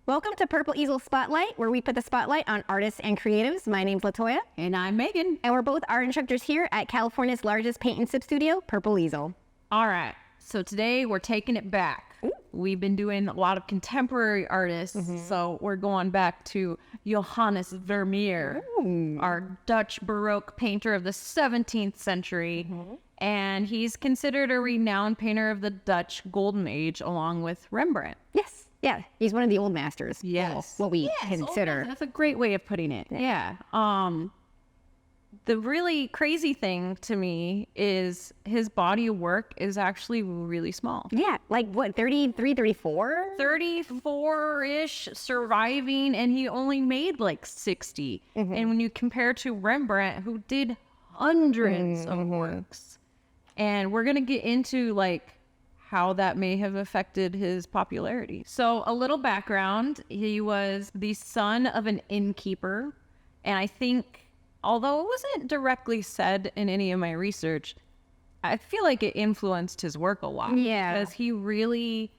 Welcome to Purple Easel Spotlight, where we put the spotlight on artists and creatives. My name's Latoya. And I'm Megan. And we're both art instructors here at California's largest paint and sip studio, Purple Easel. All right. So today we're taking it back. Ooh. We've been doing a lot of contemporary artists. So we're going back to Johannes Vermeer, our Dutch Baroque painter of the 17th century. And he's considered a renowned painter of the Dutch Golden Age, along with Rembrandt. Yes. Yeah, he's one of the old masters. Yes. What we consider. That's a great way of putting it. Yeah. The really crazy thing to me is his body of work is actually really small. Yeah, like what, 33, 34? 34-ish surviving, and he only made like 60. And when you compare to Rembrandt, who did hundreds of works, and we're going to get into like how that may have affected his popularity. So a little background, he was the son of an innkeeper. And I think, although it wasn't directly said in any of my research, I feel like it influenced his work a lot. Yeah. Because he really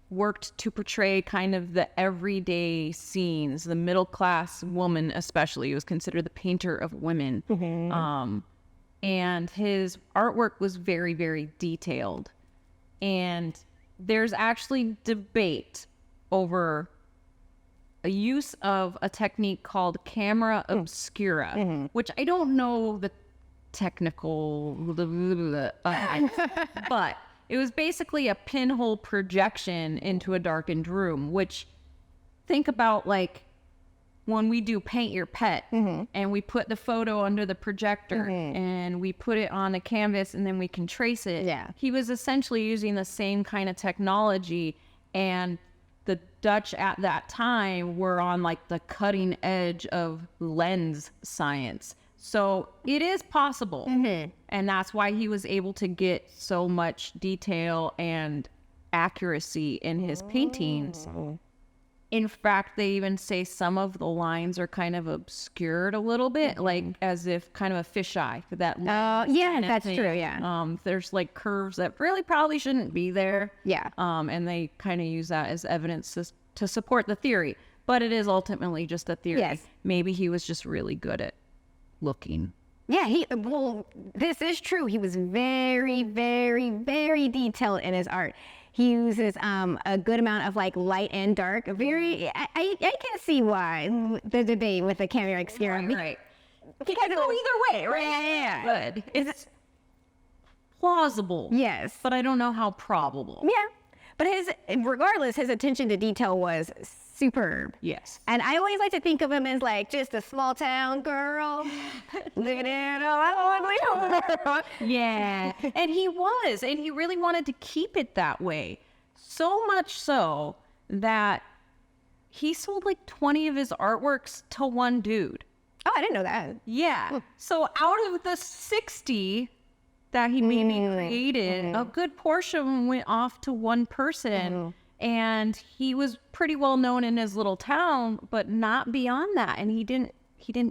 worked to portray kind of the everyday scenes, the middle class woman especially. He was considered the painter of women. And his artwork was very, very detailed. And there's actually debate over a use of a technique called camera obscura, which I don't know the technical, but it was basically a pinhole projection into a darkened room, which think about like when we do paint your pet and we put the photo under the projector and we put it on a canvas and then we can trace it. Yeah. He was essentially using the same kind of technology, and the Dutch at that time were on like the cutting edge of lens science. So it is possible. And that's why he was able to get so much detail and accuracy in his paintings. In fact, they even say some of the lines are kind of obscured a little bit, like as if kind of a fisheye for that. Yeah, that's true, yeah. There's like curves that really probably shouldn't be there. Yeah. And they kind of use that as evidence to support the theory. But it is ultimately just a theory. Yes. Maybe he was just really good at looking. Yeah, this is true. He was very, very, very detailed in his art. He uses a good amount of like light and dark. I can see why the debate with the camera obscura. Right. Because Go either way, right? Yeah. Good. It's plausible. Yes. But I don't know how probable. Yeah. But regardless, his attention to detail was superb. Yes. And I always like to think of him as like just a small town girl living in a lonely world. Yeah. And he really wanted to keep it that way. So much so that he sold like 20 of his artworks to one dude. Oh, I didn't know that. Yeah. So out of the 60 that he maybe created, a good portion went off to one person. And he was pretty well known in his little town, but not beyond that. And he didn't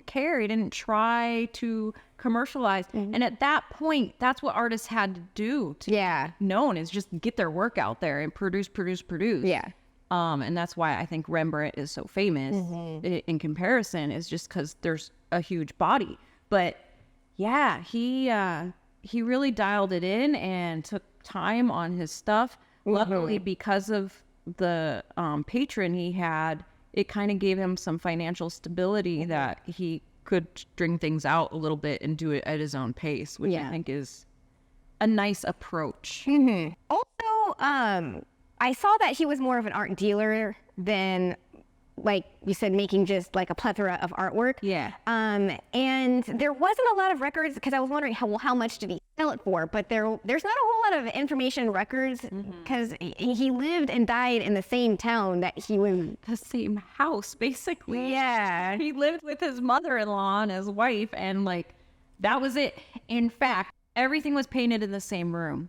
care. He didn't try to commercialize. And at that point, that's what artists had to do to be known, is just get their work out there and produce. Yeah. And that's why I think Rembrandt is so famous in comparison, is just because there's a huge body. But yeah, he really dialed it in and took time on his stuff. Luckily, because of the patron he had, it kind of gave him some financial stability that he could string things out a little bit and do it at his own pace, which I think is a nice approach. Also, I saw that he was more of an art dealer than, like you said, making just like a plethora of artwork. Yeah. And there wasn't a lot of records, because I was wondering how much did he sell it for? But there's not a whole lot of information records, because he lived and died in the same town that he was. The same house, basically. Yeah. He lived with his mother-in-law and his wife, and like that was it. In fact, everything was painted in the same room.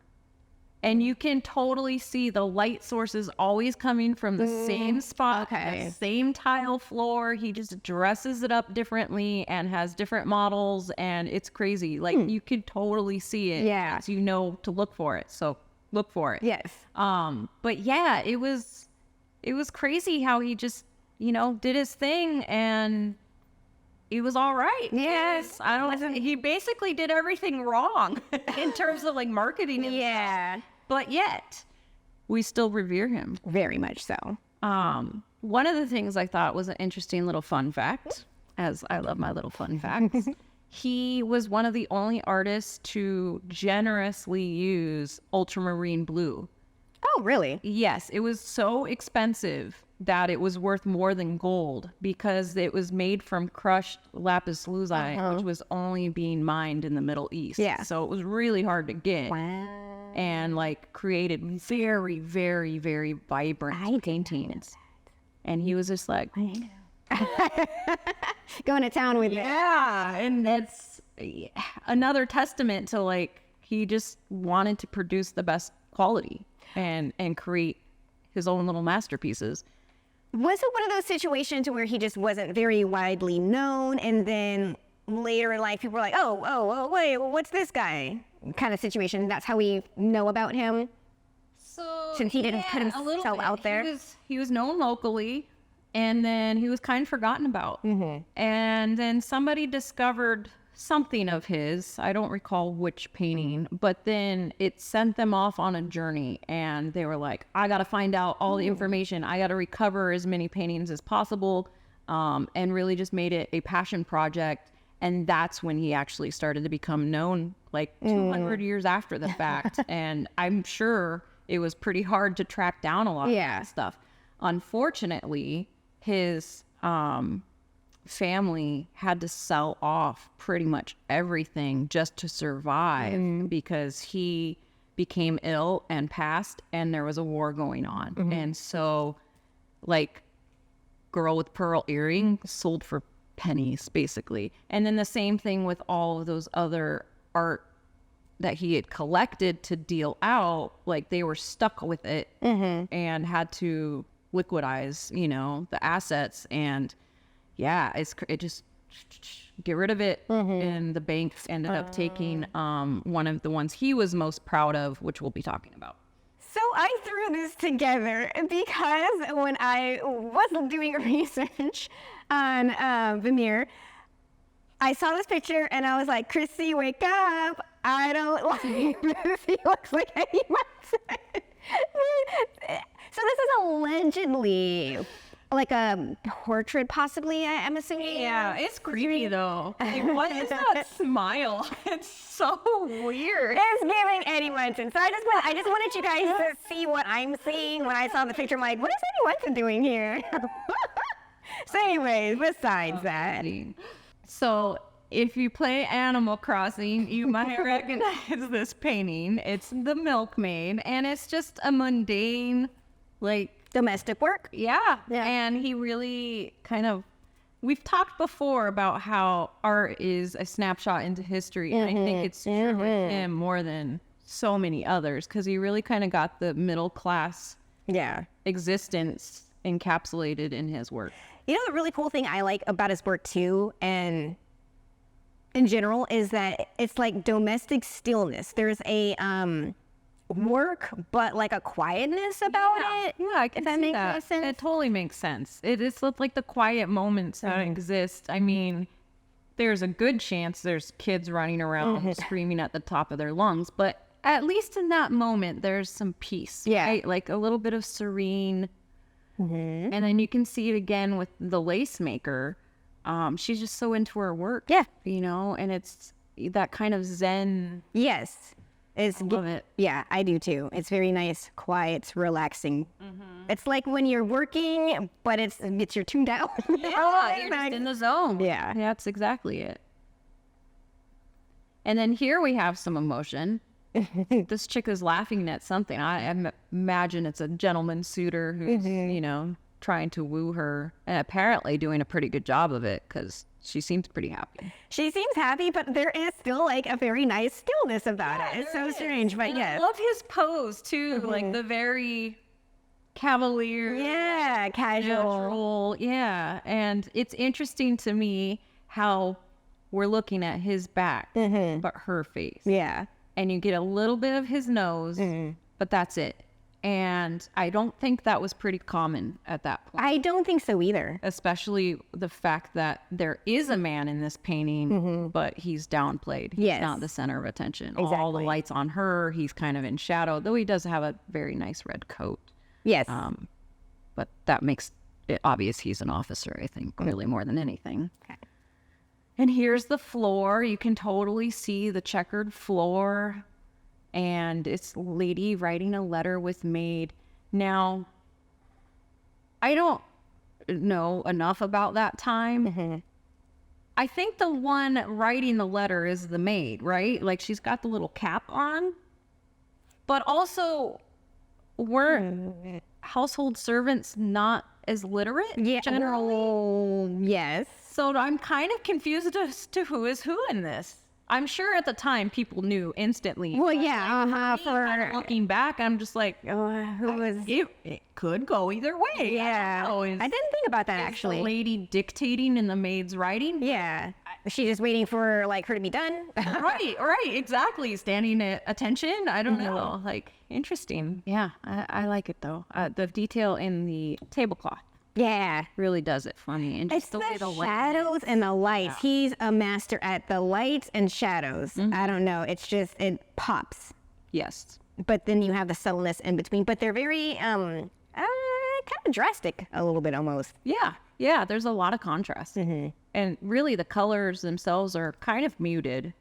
And you can totally see the light sources always coming from the same spot, the same tile floor. He just dresses it up differently and has different models, and it's crazy. Like you could totally see it. Yeah. So you know to look for it. So look for it. Yes. But yeah, it was it was crazy how he just, did his thing and he was all right. Yes. He basically did everything wrong in terms of like marketing. Yeah. But yet we still revere him. Very much so. One of the things I thought was an interesting little fun fact, as I love my little fun facts, he was one of the only artists to generously use ultramarine blue. Oh, really? Yes, it was so expensive that it was worth more than gold because it was made from crushed lapis lazuli, which was only being mined in the Middle East. Yeah. So it was really hard to get. Wow. And like created very, very, very vibrant paintings. And he was just like, going to town with it. yeah. And that's another testament to like, he just wanted to produce the best quality and create his own little masterpieces. Was it one of those situations where he just wasn't very widely known, and then later in life people were like, oh, wait, well, what's this guy? Kind of situation. That's how we know about him. So Since he didn't put himself out there. He was known locally, and then he was kind of forgotten about. And then somebody discovered something of his. I don't recall which painting, but then it sent them off on a journey, and they were like, I got to find out all the information. I got to recover as many paintings as possible, and really just made it a passion project. And that's when he actually started to become known, like 200 years after the fact. And I'm sure it was pretty hard to track down a lot of that stuff. Unfortunately, his family had to sell off pretty much everything just to survive because he became ill and passed, and there was a war going on. And so, like, girl with pearl earring sold for pennies, basically. And then the same thing with all of those other art that he had collected to deal out, like they were stuck with it and had to liquidize, the assets. And yeah, it just get rid of it. And the banks ended up taking one of the ones he was most proud of, which we'll be talking about. So I threw this together because when I was doing research on Vermeer, I saw this picture and I was like, Chrissy, wake up. I don't like this. He looks like Eddie Munson. So this is allegedly like a portrait, possibly, I'm assuming. Yeah, it's creepy though. Like, what is that smile? It's so weird. It's giving Eddie Munson. So I just wanted you guys to see what I'm seeing when I saw the picture. I'm like, what is Eddie Munson doing here? So anyways, besides that. So if you play Animal Crossing, you might recognize this painting. It's the Milkmaid, and it's just a mundane, like, Domestic work. yeah. And he really we've talked before about how art is a snapshot into history. And I think it's true with him more than so many others, because he really kind of got the middle class existence encapsulated in his work. You know, the really cool thing I like about his work too, and in general, is that it's like domestic stillness. There's a work, but like a quietness about it. Yeah, I can if that see makes that. any sense. It totally makes sense. It is like the quiet moments that exist. I mean, there's a good chance there's kids running around screaming at the top of their lungs, but at least in that moment, there's some peace. Yeah. Right? Like a little bit of serene. And then you can see it again with the lace maker. She's just so into her work. Yeah. And it's that kind of zen. Yes. I love it. Yeah, I do too. It's very nice, quiet, relaxing. It's like when you're working, but you're tuned out. Yeah, you're just in the zone. Yeah. That's exactly it. And then here we have some emotion. This chick is laughing at something. I imagine it's a gentleman suitor who's, trying to woo her, and apparently doing a pretty good job of it, because she seems pretty happy. She seems happy, but there is still like a very nice stillness about it. It's so strange, but yes. I love his pose too, like the very cavalier. Yeah, casual. Yeah, and it's interesting to me how we're looking at his back, but her face. Yeah. And you get a little bit of his nose, but that's it. And I don't think that was pretty common at that point. I don't think so either. Especially the fact that there is a man in this painting, but he's downplayed. He's Yes. not the center of attention. All the Exactly. lights on her. He's kind of in shadow, though he does have a very nice red coat. Yes. But that makes it obvious he's an officer, I think, really more than anything. Okay. And here's the floor. You can totally see the checkered floor. And it's lady writing a letter with maid. Now, I don't know enough about that time. I think the one writing the letter is the maid, right? Like, she's got the little cap on. But also, weren't household servants not as literate? Yeah. Generally. Well, yes. So I'm kind of confused as to who is who in this. I'm sure at the time people knew instantly. Well, but, yeah. like, kind of looking back, I'm just like, Who was? it could go either way. Yeah. I didn't think about that The actually. lady dictating in the maid's writing. Yeah. She's just waiting for like her to be done. Right, exactly. Standing at attention. I don't know. Like, interesting. Yeah, I like it though. The detail in the tablecloth Yeah. really does it for me. And It's just the way the the light. shadows and the lights. He's a master at the lights and shadows. I don't know. It's just, it pops. Yes. But then you have the subtleness in between. But they're very, kind of drastic a little bit almost. Yeah, there's a lot of contrast. And really the colors themselves are kind of muted,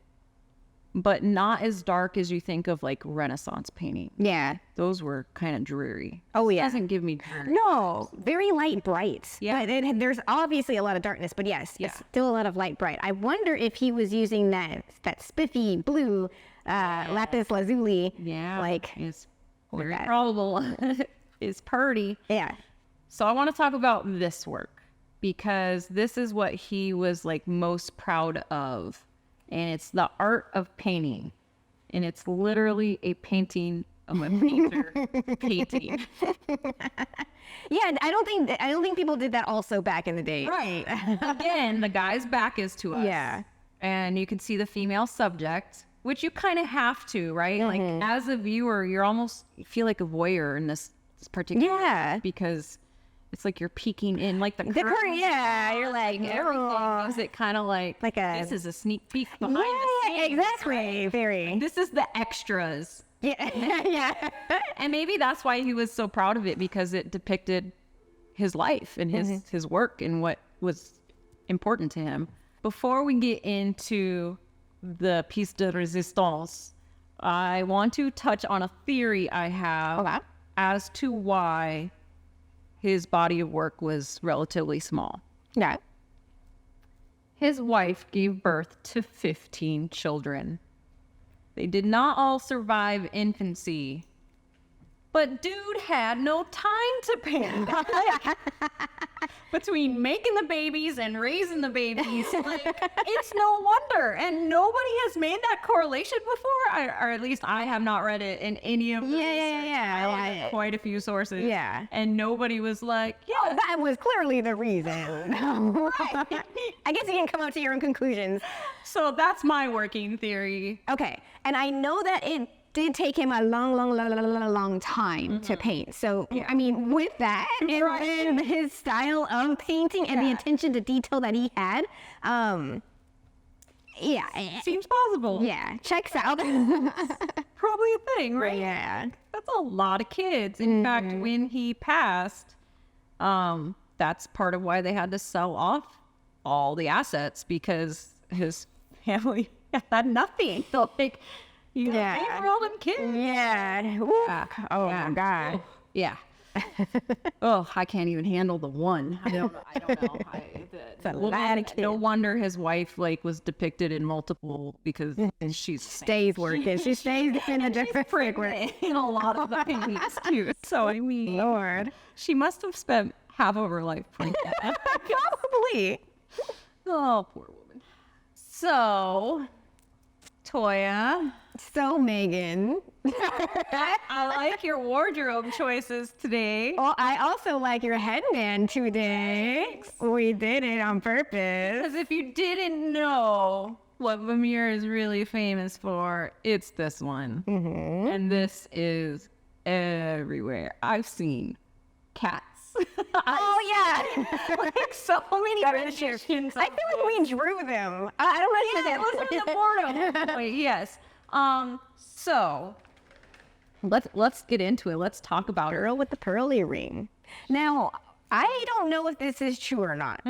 but not as dark as you think of like Renaissance painting. Yeah. Those were kind of dreary. Oh, yeah. Doesn't give me dreary. No, very light bright. Yeah. But there's obviously a lot of darkness, but yes, Yeah. it's still a lot of light bright. I wonder if he was using that spiffy blue lapis lazuli. Yeah. Like, It's very that. probable. It's purty. yeah. So I want to talk about this work because this is what he was like most proud of. And it's the art of painting. And it's literally a painting of a painter painting. Yeah, I don't think people did that also back in the day. Right. Again, the guy's back is to us. Yeah. And you can see the female subject, which you kind of have to, right? Like as a viewer, you feel like a voyeur in this particular Yeah. because it's like you're peeking in, like the The curtain, curtains yeah, you're like, everything oh. gives it kind of like a- this is a sneak peek behind the Yeah, scenes. exactly. Very. This is the extras. Yeah, yeah. And maybe that's why he was so proud of it, because it depicted his life and his work and what was important to him. Before we get into the piece de resistance, I want to touch on a theory I have Okay. as to why his body of work was relatively small. Yeah. His wife gave birth to 15 children. They did not all survive infancy, but dude had no time to paint. Between making the babies and raising the babies, like, it's no wonder. And nobody has made that correlation before, or at least I have not read it in any of the research. I looked at quite a few sources. Yeah. And nobody was like, Oh, that was clearly the reason. I guess you can come up to your own conclusions. So that's my working theory. Okay, and I know that it did take him a long time to paint. So, I mean, with that and his style of painting and the attention to detail that he had, yeah, Seems possible. yeah, checks out. Probably a thing, right? Yeah. That's a lot of kids. In fact, when he passed, that's part of why they had to sell off all the assets, because his family had nothing. So, like, you Yeah. pay for all them kids. Yeah. Oh my God. Yeah. Oh, I can't even handle the one. I don't know. It's a lot of kids. No wonder his wife was depicted in multiple, because she's Stays working. She stays in a different frequency. in a lot of the paintings too. So I mean, Lord. she must have spent half of her life playing that. Probably. Oh, poor woman. So, Toya, So, Megan. I like your wardrobe choices today. Well, I also like your headband today. We did it on purpose. Because if you didn't know what Vermeer is really famous for, it's this one. And this is everywhere. I've seen cats. Oh yeah. Like so many renditions. I feel like we drew them. I don't know. it was on the board. Wait, yes. So let's get into it. Let's talk about it. Girl with the pearl earring. Now, I don't know if this is true or not,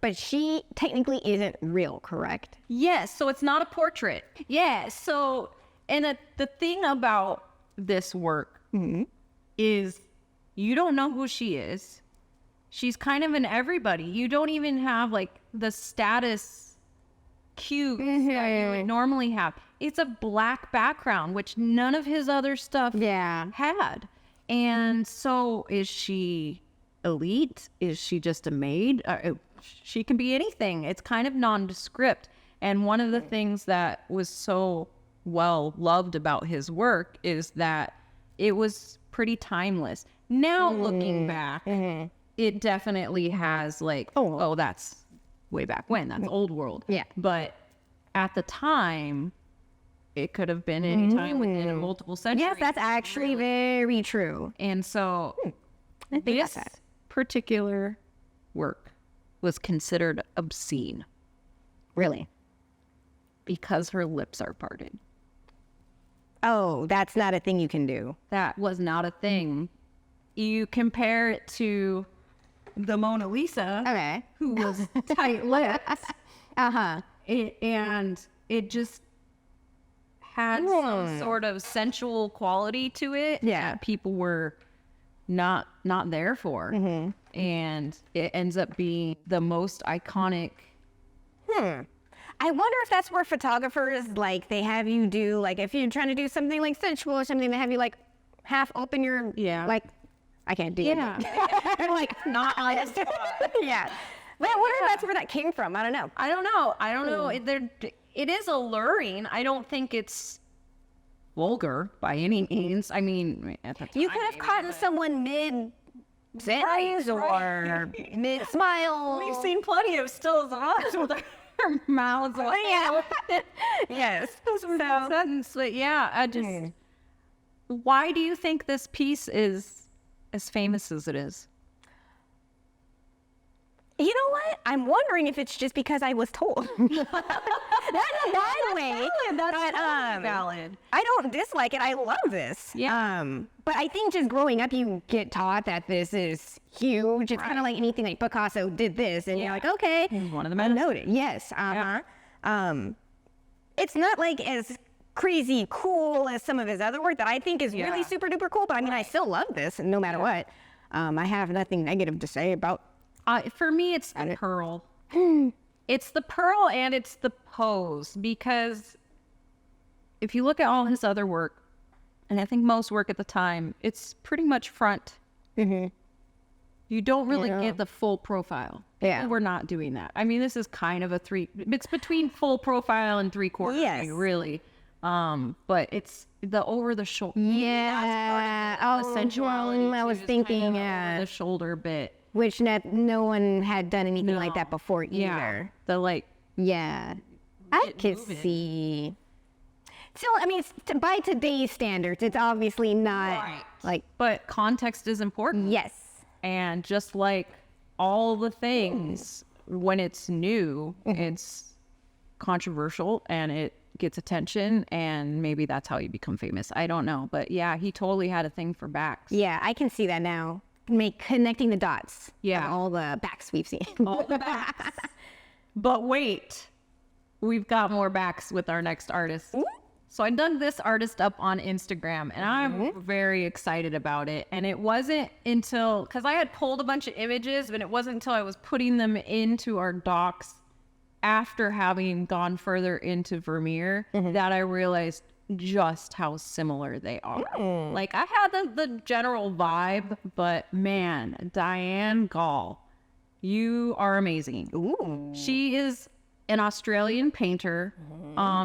but she technically isn't real, correct? Yes. So it's not a portrait. Yeah. So, and the thing about this work is you don't know who she is. She's kind of an everybody. You don't even have like the status cues that you would normally have. It's a black background, which none of his other stuff had. And so is she elite? Is she just a maid? She can be anything. It's kind of nondescript. And one of the things that was so well loved about his work is that it was pretty timeless. Now looking back, it definitely has like, oh, that's way back when. That's old world. Yeah. But at the time, it could have been any time within multiple centuries. Yes, that's actually very true. And so I think this that's it. particular work was considered obscene Really? because her lips are parted. Oh, that's not a thing you can do. That was not a thing. You compare it to the Mona Lisa, Okay. who was tight lips, Uh-huh. and it just had some sort of sensual quality to it that people were not there for. And it ends up being the most iconic. I wonder if that's where photographers, like, they have you do, like, if you're trying to do something, like, sensual or something, they have you, like, half open your, like, I can't do it. Like, not honest. Yeah. But I wonder if that's where that came from. I don't know. I don't know. It is alluring. I don't think it's vulgar by any means. I mean, at the time, You could have caught someone mid-sentence or mid-smile. We've seen plenty of stills of us with our mouths open. Yes. Sentence, but yeah, I just. Why do you think this piece is as famous as it is? You know what? I'm wondering if it's just because I was told. Not in a bad way. That's valid. I don't dislike it. I love this. Yeah. But I think just growing up, you get taught that this is huge. It's kind of like anything like Picasso did this, and you're like, okay, He's one of the I men. noted. Yes. It's not like as crazy cool as some of his other work that I think is really super duper cool. But I mean, I still love this, no matter what. I have nothing negative to say about. For me, it's the pearl. It's the pearl and it's the pose, because if you look at all his other work, and I think most work at the time, it's pretty much front. You don't really get the full profile. Yeah. We're not doing that. I mean, this is kind of it's between full profile and 3/4. Yes. Really. But it's the over the shoulder. Yeah. The sensuality. I was too, is thinking, kind of over the shoulder bit. which no one had done anything like that before either. The like. Yeah. I could see. Still, I mean, by today's standards, it's obviously not like. But context is important. Yes. And just like all the things, when it's new, it's controversial and it gets attention, and maybe that's how you become famous. I don't know. But yeah, he totally had a thing for backs. Yeah, I can see that now. Connecting the dots. Yeah. Of all the backs we've seen. All the backs. But wait, we've got more backs with our next artist. So I dug this artist up on Instagram, and I'm very excited about it. And it wasn't until, because I had pulled a bunch of images, but it wasn't until I was putting them into our docs after having gone further into Vermeer that I realized just how similar they are. Like, I had the general vibe, but man, Dianne Gall, you are amazing. Ooh. She is an Australian painter.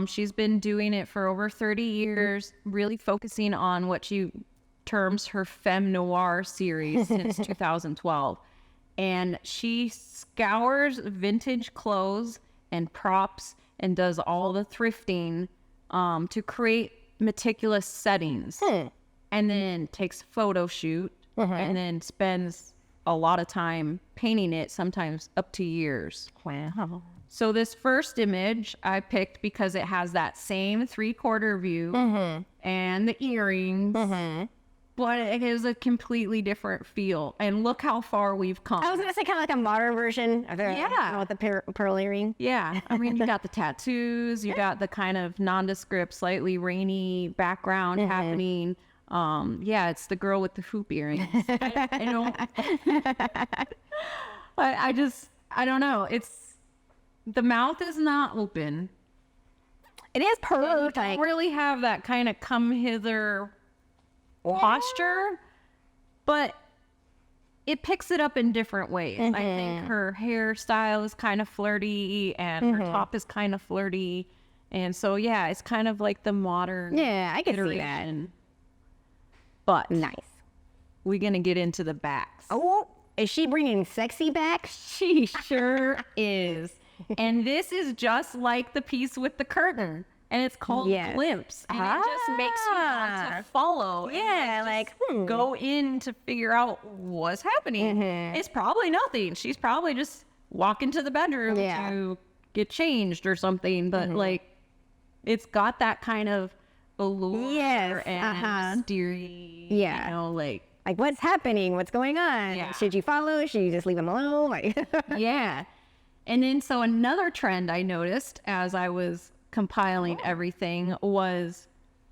She's been doing it for over 30 years, really focusing on what she terms her femme noir series since 2012. And she scours vintage clothes and props and does all the thrifting to create meticulous settings. and then takes a photo shoot and then spends a lot of time painting it, sometimes up to years. Wow. So this first image I picked because it has that same 3/4 view and the earrings, but it is a completely different feel. And look how far we've come. I was gonna say kind of like a modern version of the with the pearl earring. Yeah, I mean, you got the tattoos, you got the kind of nondescript, slightly rainy background happening. Yeah, it's the girl with the hoop earrings. I don't know. It's, the mouth is not open. It is perfect. Don't really have that kind of come hither posture, but it picks it up in different ways. I think her hairstyle is kind of flirty and her top is kind of flirty. And so, yeah, it's kind of like the modern Yeah, I can see that. iteration. But Nice. we're going to get into the backs. Oh, is she bringing sexy back? She sure is. And this is just like the piece with the curtain. And it's called Glimpse. And it just makes you want to follow. Yeah, and like, go in to figure out what's happening. It's probably nothing. She's probably just walking to the bedroom to get changed or something. But like, it's got that kind of allure and mystery. Yeah. You know, like what's happening? What's going on? Yeah. Should you follow? Should you just leave him alone? Like, yeah. And then so another trend I noticed as I was compiling everything was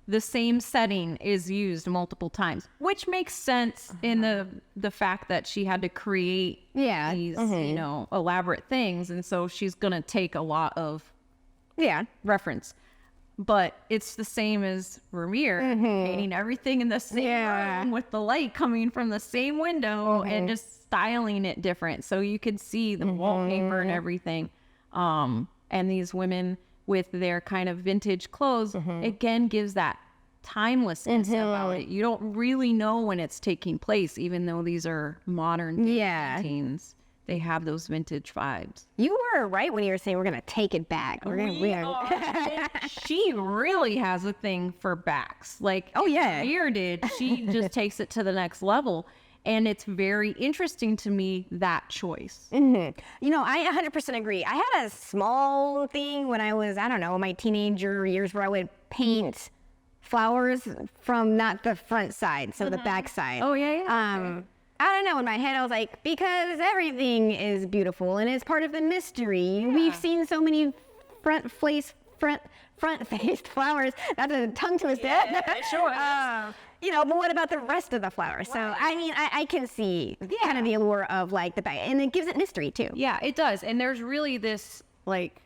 the same setting is used multiple times, which makes sense in the fact that she had to create these, you know, elaborate things. And so she's going to take a lot of reference. But it's the same as Vermeer, painting everything in the same room with the light coming from the same window and just styling it different. So you could see the wallpaper and everything. And these women with their kind of vintage clothes, again, gives that timelessness about it. You don't really know when it's taking place, even though these are modern paintings. They have those vintage vibes. you were right when you were saying we're gonna take it back. She really has a thing for backs. Like, Vermeer did. She just takes it to the next level. And it's very interesting to me, that choice. You know, I 100% agree. I had a small thing when I was, I don't know, my teenager years where I would paint flowers from not the front side, so the back side. Oh, yeah. I don't know, in my head I was like, because everything is beautiful and it's part of the mystery. We've seen so many front-faced flowers, not a tongue twister. You know, but what about the rest of the flowers? So, I mean, I can see kind of the allure of like the back, and it gives it mystery too. Yeah, it does. And there's really this, like,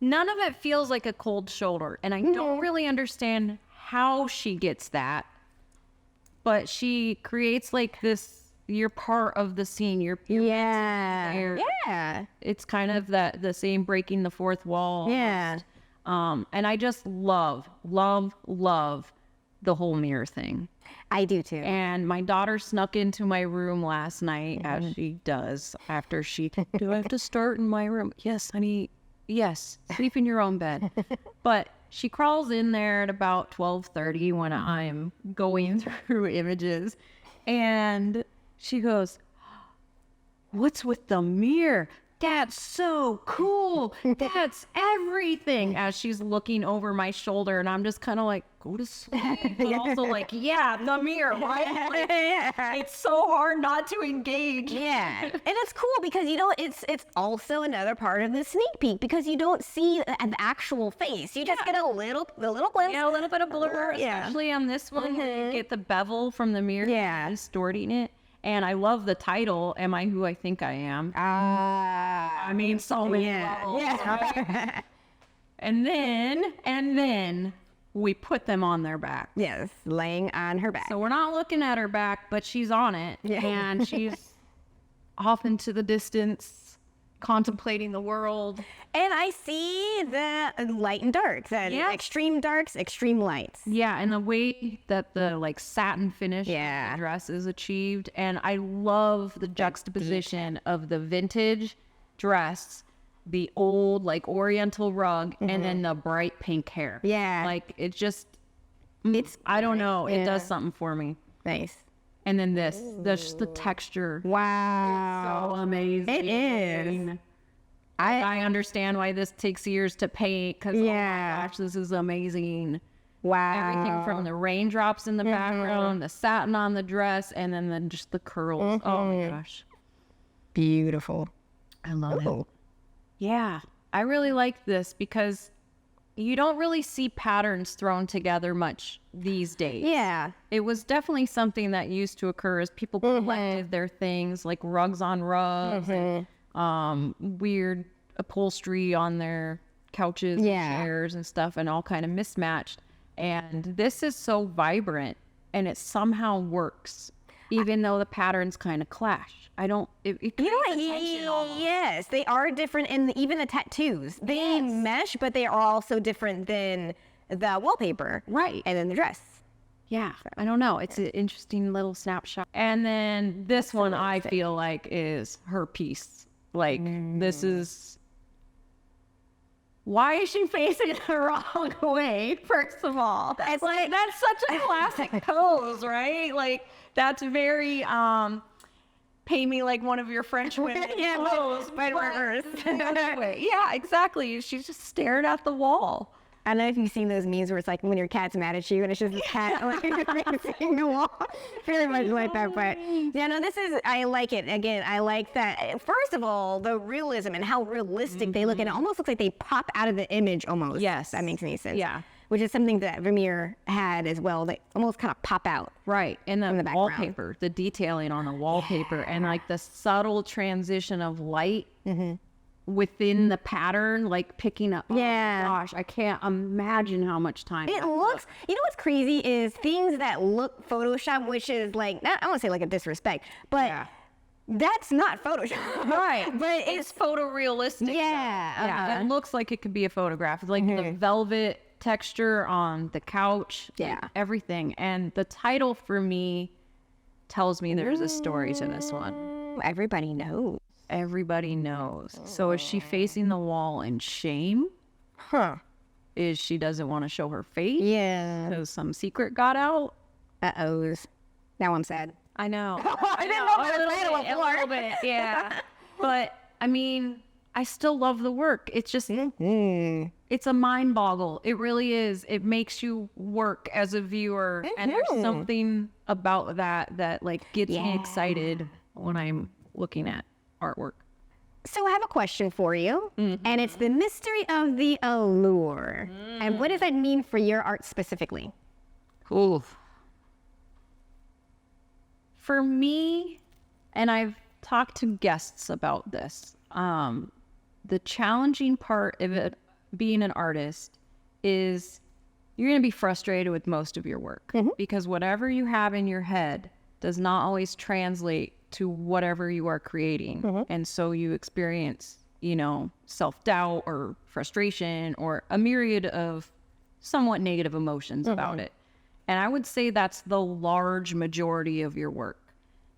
none of it feels like a cold shoulder. And I don't really understand how she gets that. But she creates like this, you're part of the scene. You're there. Yeah. It's kind of the same breaking the fourth wall. Yeah. And I just love the whole mirror thing. I do too. And my daughter snuck into my room last night, as she does after she, do I have to start in my room? Yes, honey. Yes. Sleep in your own bed. But she crawls in there at about 12:30 when I'm going through images. And she goes, "What's with the mirror? That's so cool. That's everything." As she's looking over my shoulder, and I'm just kind of like, go to sleep. But also like, yeah, the mirror, right? Like, it's so hard not to engage. Yeah. And it's cool because, you know, it's also another part of the sneak peek because you don't see an actual face. You just get the little glimpse. Yeah, a little bit of blur, especially on this one. You get the bevel from the mirror, distorting it. And I love the title, Am I Who I Think I Am? I mean, so many levels. Right? And then we put them on their back. Yes, laying on her back. So we're not looking at her back, but she's on it. Yeah. And she's off into the distance, contemplating the world. And I see the light and darks, and extreme darks, extreme lights. Yeah, and the way that the like satin finish of the dress is achieved. And I love the juxtaposition of the vintage dress, the old like oriental rug, and then the bright pink hair. Yeah. Like it just, I don't know. It does something for me. Nice. And then just the texture. Wow. So amazing. It is. I understand why this takes years to paint because, oh my gosh, this is amazing. Wow. Everything from the raindrops in the background, the satin on the dress, and then just the curls. Oh my gosh. Beautiful. I love it. Yeah. I really like this because you don't really see patterns thrown together much these days. Yeah. It was definitely something that used to occur as people collected their things, like rugs on rugs, and, weird upholstery on their couches, and chairs and stuff, and all kind of mismatched. And this is so vibrant, and it somehow works, even though the patterns kind of clash. You know what? Yes, they are different, and even the tattoos, they mesh, but they are also different than the wallpaper, Right. and then the dress. Yeah, I don't know. It's an interesting little snapshot. And then this one I feel like is her piece. Like, this is... Why is she facing it the wrong way, first of all? It's like, that's such a classic pose, right? Like, that's very, pay me like one of your French women pose. But reverse. Yeah, exactly. She's just staring at the wall. I don't know if you've seen those memes where it's like when your cat's mad at you and it's just this cat like facing the wall. Very much like that, but yeah, no, I like it. Again, I like that. First of all, the realism and how realistic they look, and it almost looks like they pop out of the image almost. Yes. That makes any sense. Yeah. Which is something that Vermeer had as well. They almost kind of pop out. Right. And the background. wallpaper, the detailing on the wallpaper, and like the subtle transition of light within the pattern, like picking up. Yeah. Oh my gosh, I can't imagine how much time It looks, you know what's crazy is things that look Photoshop, which is like, not, I don't want to say like a disrespect, but that's not Photoshop. Right. But It's photorealistic. yeah. Yeah. It looks like it could be a photograph. It's like the velvet texture on the couch. Yeah. Like everything. And the title for me tells me there's a story to this one. Everybody knows. Everybody knows. So is she facing the wall in shame? Huh. Is she doesn't want to show her face? Yeah. Because some secret got out? Uh-ohs. Now I'm sad. I know. I didn't know what the title was A little bit, yeah. But, I mean, I still love the work. It's just, it's a mind boggle. It really is. It makes you work as a viewer. And there's something about that like gets me excited when I'm looking at artwork. So I have a question for you, and it's the mystery of the allure. And what does that mean for your art specifically? Ooh. For me, and I've talked to guests about this, the challenging part of it being an artist is you're going to be frustrated with most of your work because whatever you have in your head does not always translate to whatever you are creating. And so you experience, self-doubt or frustration or a myriad of somewhat negative emotions about it. And I would say that's the large majority of your work.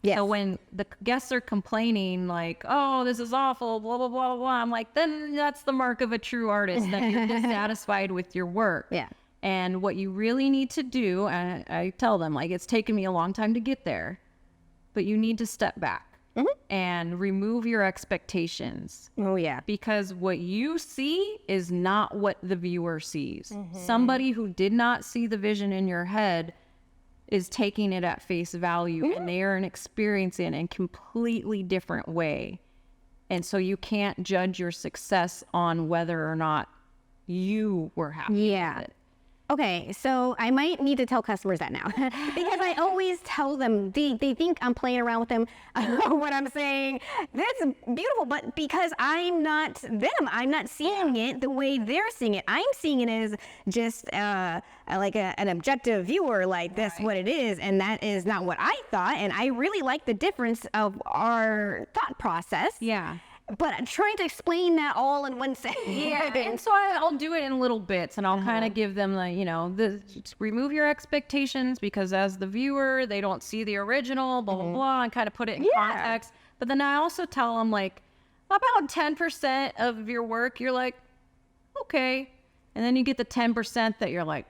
Yes. So when the guests are complaining like, oh, this is awful, blah, blah, blah, blah, I'm like, then that's the mark of a true artist, that you're dissatisfied with your work. Yeah. And what you really need to do, and I tell them, like, it's taken me a long time to get there, but you need to step back and remove your expectations. Oh, yeah. Because what you see is not what the viewer sees. Somebody who did not see the vision in your head is taking it at face value, and they are experiencing it in a completely different way. And so you can't judge your success on whether or not you were happy with it. Okay, so I might need to tell customers that now because I always tell them, they think I'm playing around with them when I'm saying, that's beautiful, but because I'm not them, I'm not seeing it the way they're seeing it. I'm seeing it as just like an objective viewer, like that's what it is, and that is not what I thought, and I really like the difference of our thought process. Yeah. But I'm trying to explain that all in one sentence. Yeah, and so I'll do it in little bits, and I'll kind of give them remove your expectations, because as the viewer, they don't see the original, blah, blah, blah, and kind of put it in context. But then I also tell them, like, about 10% of your work, you're like, okay. And then you get the 10% that you're like,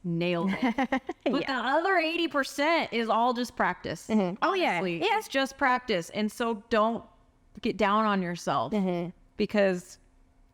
nailed it. But the other 80% is all just practice. Oh, yeah. Honestly. Yeah. It's just practice. And so don't get down on yourself because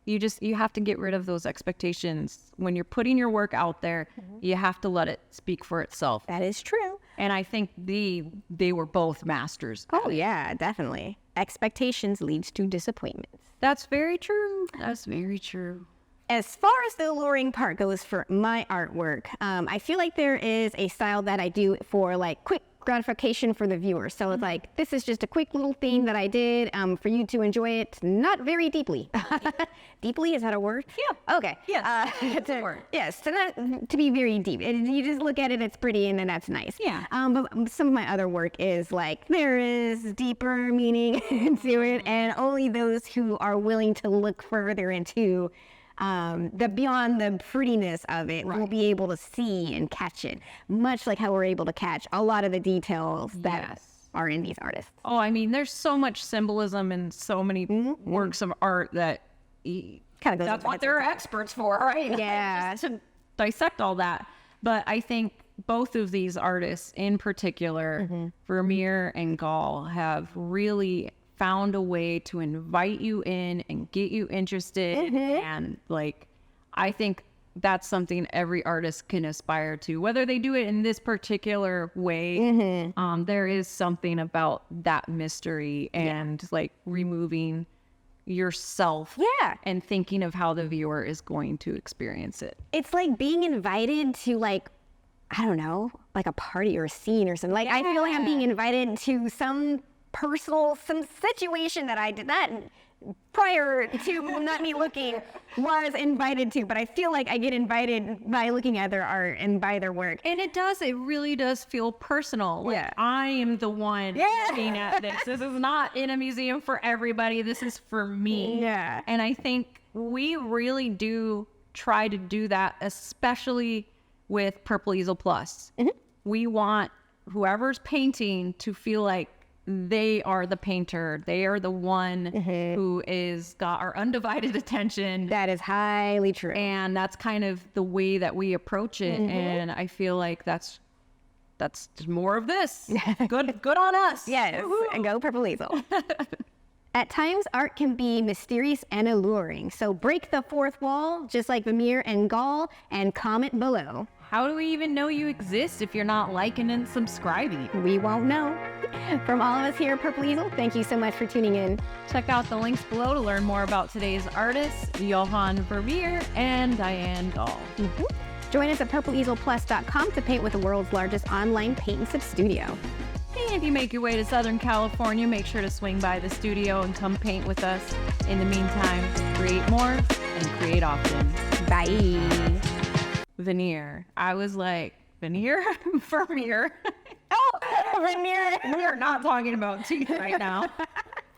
you have to get rid of those expectations. When you're putting your work out there, you have to let it speak for itself. That is true. And I think they were both masters. Oh, yeah, definitely. Expectations leads to disappointments. That's very true. That's very true. As far as the alluring part goes for my artwork, I feel like there is a style that I do for like quick gratification for the viewer. So it's like, this is just a quick little thing that I did for you to enjoy it, not very deeply. Deeply, is that a word? Yeah. Okay. Yes, it's a word. Yes, so not to be very deep. You just look at it, it's pretty, and then that's nice. Yeah. But some of my other work is like, there is deeper meaning to it, and only those who are willing to look further into the beyond the prettiness of it will be able to see and catch it, much like how we're able to catch a lot of the details that are in these artists. Oh, I mean, there's so much symbolism in so many works of art that Kind of goes that's what they're experts for, right? Yeah. Just to dissect all that. But I think both of these artists in particular, Vermeer and Gall, have really found a way to invite you in and get you interested. And like, I think that's something every artist can aspire to, whether they do it in this particular way. There is something about that mystery and like removing yourself and thinking of how the viewer is going to experience it. It's like being invited to like, I don't know, like a party or a scene or something. Like I feel like I'm being invited to some situation that I did not prior to not me looking was invited to, but I feel like I get invited by looking at their art and by their work. And it really does feel personal. Like, I am the one looking at this. This is not in a museum for everybody. This is for me. Yeah. And I think we really do try to do that, especially with Purple Easel Plus. We want whoever's painting to feel like they are the painter. They are the one who is got our undivided attention. That is highly true. And that's kind of the way that we approach it. And I feel like that's more of this. Good on us. Yes, and go Purple Easel. At times, art can be mysterious and alluring. So break the fourth wall, just like Vermeer and Gall, and comment below. How do we even know you exist if you're not liking and subscribing? We won't know. From all of us here at Purple Easel, thank you so much for tuning in. Check out the links below to learn more about today's artists, Johannes Vermeer and Dianne Gall. Join us at purpleeaselplus.com to paint with the world's largest online paint and sip studio. And if you make your way to Southern California, make sure to swing by the studio and come paint with us. In the meantime, create more and create often. Bye. Veneer. I was like, Veneer? Vermeer? Oh, Vermeer. We are not talking about teeth right now.